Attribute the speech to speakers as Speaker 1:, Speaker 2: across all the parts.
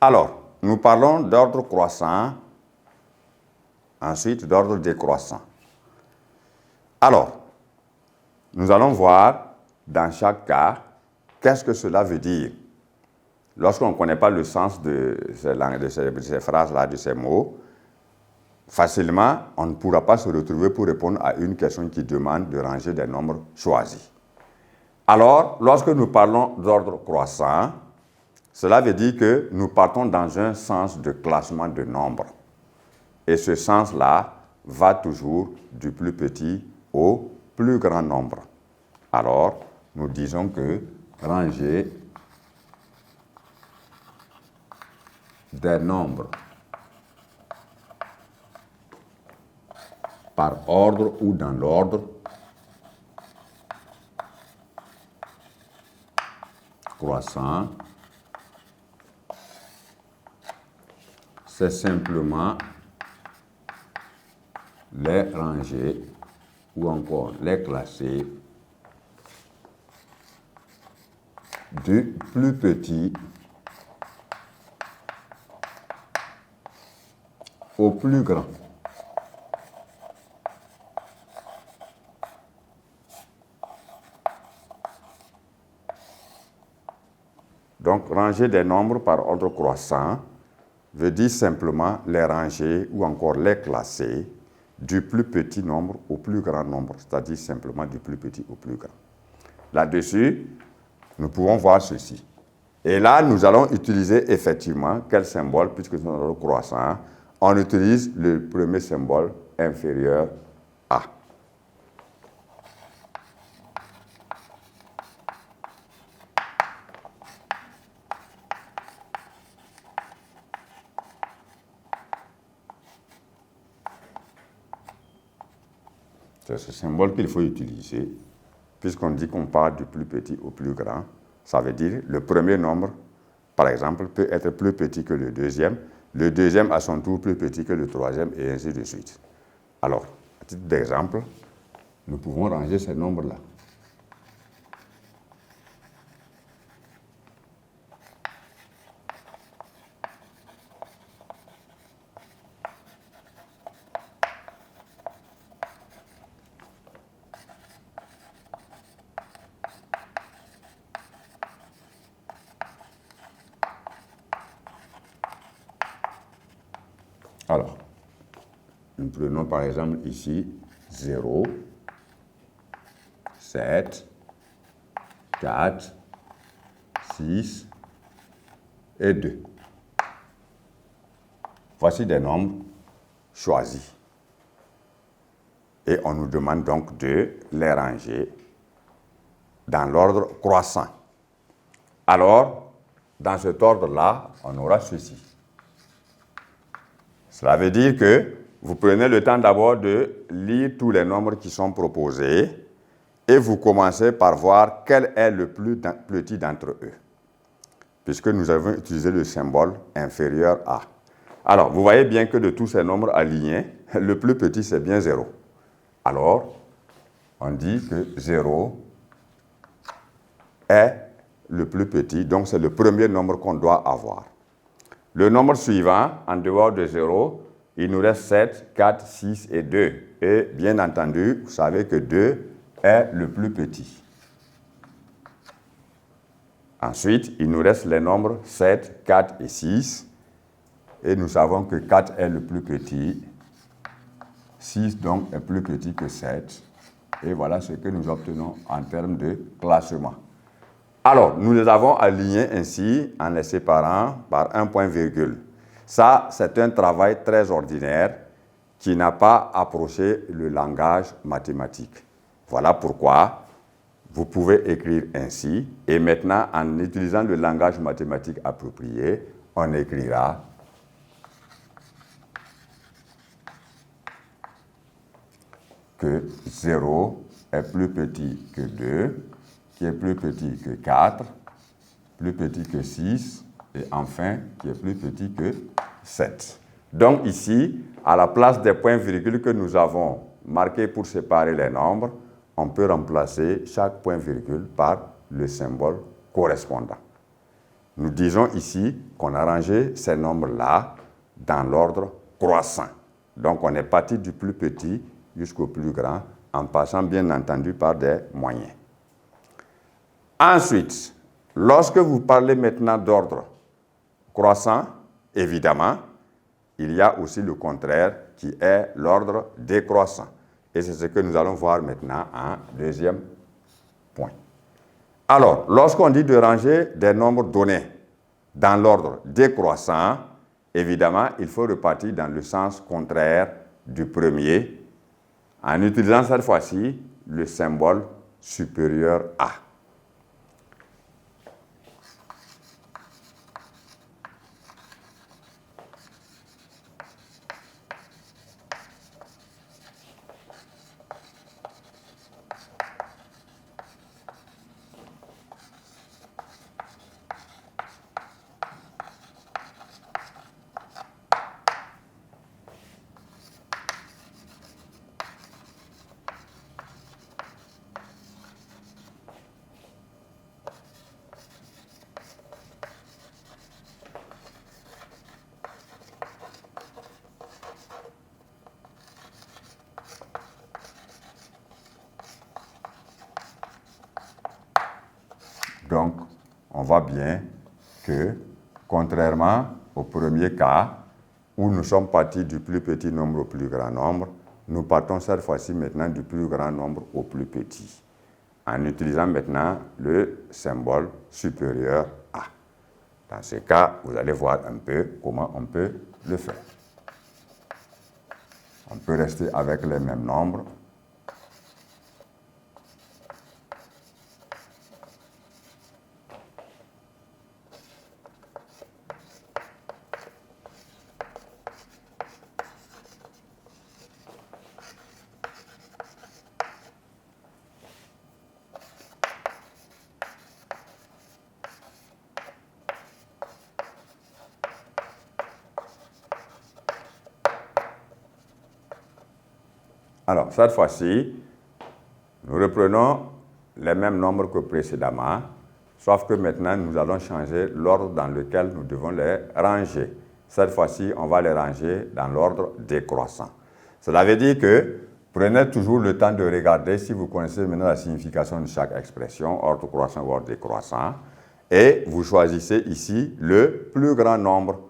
Speaker 1: Alors, nous parlons d'ordre croissant, ensuite d'ordre décroissant. Alors, nous allons voir dans chaque cas qu'est-ce que cela veut dire. Lorsqu'on ne connaît pas le sens de ces phrases-là, de ces mots, facilement, on ne pourra pas se retrouver pour répondre à une question qui demande de ranger des nombres choisis. Alors, lorsque nous parlons d'ordre croissant, cela veut dire que nous partons dans un sens de classement de nombres. Et ce sens-là va toujours du plus petit au plus grand nombre. Alors, nous disons que ranger des nombres par ordre ou dans l'ordre croissant, c'est simplement les ranger ou encore les classer du plus petit au plus grand. Donc, ranger des nombres par ordre croissant veut dire simplement les ranger ou encore les classer du plus petit nombre au plus grand nombre, c'est-à-dire simplement du plus petit au plus grand. Là-dessus, nous pouvons voir ceci. Et là, nous allons utiliser effectivement quel symbole, puisque c'est un ordre croissant, on utilise le premier symbole inférieur à. C'est ce symbole qu'il faut utiliser, puisqu'on dit qu'on part du plus petit au plus grand. Ça veut dire le premier nombre, par exemple, peut être plus petit que le deuxième à son tour plus petit que le troisième, et ainsi de suite. Alors, à titre d'exemple, nous pouvons ranger ces nombres-là. Alors, nous prenons par exemple ici 0, 7, 4, 6 et 2. Voici des nombres choisis. Et on nous demande donc de les ranger dans l'ordre croissant. Alors, dans cet ordre-là, on aura ceci. Cela veut dire que vous prenez le temps d'abord de lire tous les nombres qui sont proposés et vous commencez par voir quel est le plus petit d'entre eux, puisque nous avons utilisé le symbole inférieur à. Alors, vous voyez bien que de tous ces nombres alignés, le plus petit, c'est bien 0. Alors, on dit que 0 est le plus petit, donc c'est le premier nombre qu'on doit avoir. Le nombre suivant, en dehors de 0, il nous reste 7, 4, 6 et 2. Et bien entendu, vous savez que 2 est le plus petit. Ensuite, il nous reste les nombres 7, 4 et 6. Et nous savons que 4 est le plus petit. 6 donc est plus petit que 7. Et voilà ce que nous obtenons en termes de classement. Alors, nous les avons alignés ainsi en les séparant par un point virgule. Ça, c'est un travail très ordinaire qui n'a pas approché le langage mathématique. Voilà pourquoi vous pouvez écrire ainsi. Et maintenant, en utilisant le langage mathématique approprié, on écrira que 0 est plus petit que 2, qui est plus petit que 4, plus petit que 6, et enfin, qui est plus petit que 7. Donc ici, à la place des points-virgules que nous avons marqués pour séparer les nombres, on peut remplacer chaque point-virgule par le symbole correspondant. nous disons ici qu'on a rangé ces nombres-là dans l'ordre croissant. Donc, on est parti du plus petit jusqu'au plus grand, en passant bien entendu par des moyens. Ensuite, lorsque vous parlez maintenant d'ordre croissant, évidemment, il y a aussi le contraire qui est l'ordre décroissant. Et c'est ce que nous allons voir maintenant en deuxième point. Alors, lorsqu'on dit de ranger des nombres donnés dans l'ordre décroissant, évidemment, il faut repartir dans le sens contraire du premier, en utilisant cette fois-ci le symbole supérieur à. Donc, on voit bien que, contrairement au premier cas, où nous sommes partis du plus petit nombre au plus grand nombre, nous partons cette fois-ci maintenant du plus grand nombre au plus petit, en utilisant maintenant le symbole supérieur à. Dans ce cas, vous allez voir un peu comment on peut le faire. On peut rester avec les mêmes nombres. Alors, cette fois-ci, nous reprenons les mêmes nombres que précédemment, sauf que maintenant, nous allons changer l'ordre dans lequel nous devons les ranger. Cette fois-ci, on va les ranger dans l'ordre décroissant. Cela veut dire que prenez toujours le temps de regarder si vous connaissez maintenant la signification de chaque expression, ordre croissant ou ordre décroissant, et vous choisissez ici le plus grand nombre.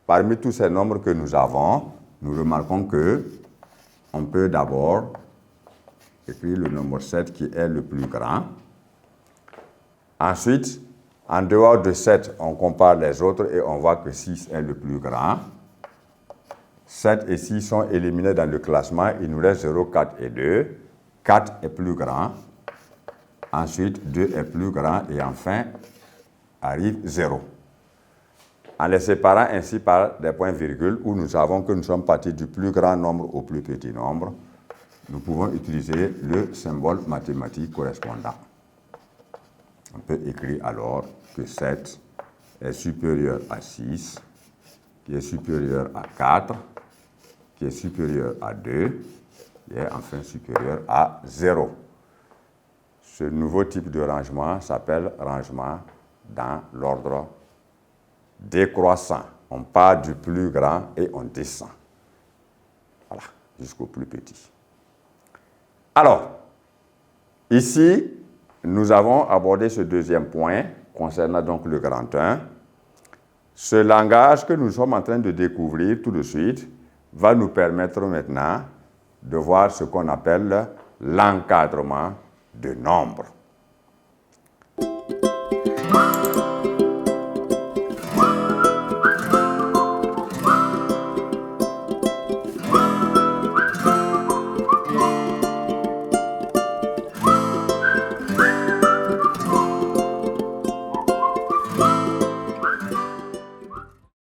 Speaker 1: Parmi tous ces nombres que nous avons, nous remarquons que on peut d'abord écrire le nombre 7 qui est le plus grand. Ensuite, en dehors de 7, on compare les autres et on voit que 6 est le plus grand. 7 et 6 sont éliminés dans le classement. Il nous reste 0, 4 et 2. 4 est plus grand. Ensuite, 2 est plus grand. Et enfin, arrive 0. En les séparant ainsi par des points-virgules où nous savons que nous sommes partis du plus grand nombre au plus petit nombre, nous pouvons utiliser le symbole mathématique correspondant. On peut écrire alors que 7 est supérieur à 6, qui est supérieur à 4, qui est supérieur à 2, et est enfin supérieur à 0. Ce nouveau type de rangement s'appelle rangement dans l'ordre décroissant. On part du plus grand et on descend. Voilà, jusqu'au plus petit. Alors, ici, nous avons abordé ce deuxième point concernant donc le grand 1. Ce langage que nous sommes en train de découvrir tout de suite va nous permettre maintenant de voir ce qu'on appelle l'encadrement de nombres.